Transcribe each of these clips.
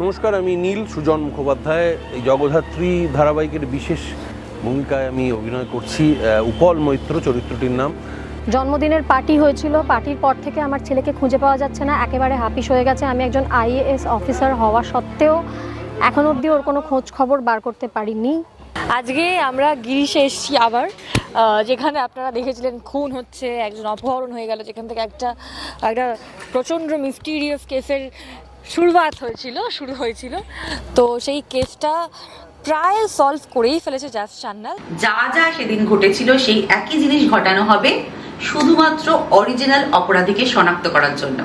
নমস্কার, আমি নীল সুজন মুখোপাধ্যায়। এই জগদ্ধাত্রী ধারাবাহিকের বিশেষ ভূমিকায় আমি অভিনয় করছি। উপল মৈত্র চরিত্রটির নাম। জন্মদিনের পার্টি হয়েছিল, পার্টির পর থেকে আমার ছেলেকে খুঁজে পাওয়া যাচ্ছে না, একেবারে হাপিস হয়ে গেছে। আমি একজন IAS অফিসার হওয়া সত্ত্বেও এখন অবধি ওর কোনো খোঁজ খবর বার করতে পারিনি। আজকে আমরা গিরিশে এসেছি আবার, যেখানে আপনারা দেখেছিলেন খুন হচ্ছে, একজন অপহরণ হয়ে গেল, যেখান থেকে একটা প্রচণ্ড মিস্টিরিয়াস কেসের শুরু হয়েছিল। তো সেই কেসটা প্রায় সলভ করেই ফেলেছে জাজ সান্যাল। যা যা সেদিন ঘটেছিল সেই একই জিনিস ঘটানো হবে শুধুমাত্র অরিজিনাল অপরাধীকে শনাক্ত করার জন্য।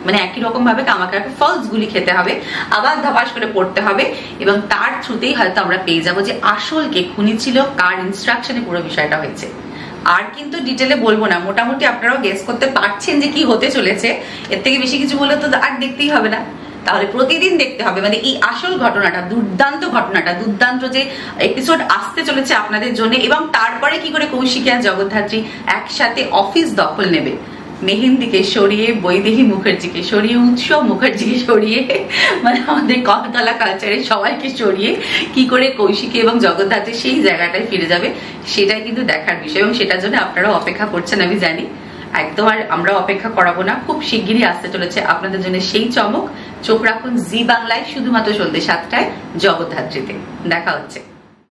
মানে একই রকম ভাবে আমাকে ফলস গুলি খেতে হবে, আবার ধাপাস করে পড়তে হবে, এবং তার থ্রুতেই হয়তো আমরা পেয়ে যাবো যে আসল কে খুনি ছিল, কার ইনস্ট্রাকশনে পুরো বিষয়টা হয়েছে। আর কিন্তু ডিটেলে বলবো না, মোটামুটি আপনারাও গেস করতে পারছেন যে কি হতে চলেছে। এর থেকে বেশি কিছু বলে তো আর দেখতেই হবে না, তাহলে প্রতিদিন দেখতে হবে। মানে এই আসল ঘটনাটা, দুর্দান্ত যে এপিসোড আসতে চলেছে আপনাদের জন্য, এবং তারপরে কি করে কৌশিকী আর জগদ্ধাত্রী একসাথে অফিস দখল নেবে, মেহেন্দিকে সরিয়ে, বৈদেহী মুখার্জিকে সরিয়ে, উৎসব মুখার্জিকে সরিয়ে, মানে আমাদের কলকাতা কালচারের সবাইকে সরিয়ে কি করে কৌশিকী এবং জগদ্ধাত্রী সেই জায়গাটায় ফিরে যাবে, সেটাই কিন্তু দেখার বিষয়। এবং সেটার জন্য আপনারাও অপেক্ষা করছেন আমি জানি, একদম আর আমরা অপেক্ষা করাবো না। খুব শিগগিরই আসতে চলেছে আপনাদের জন্য সেই চমক। চোখ রাখুন জি বাংলায়, শুধুমাত্র সন্ধ্যে 7টায় জগদ্ধাত্রীতে। দেখা হচ্ছে।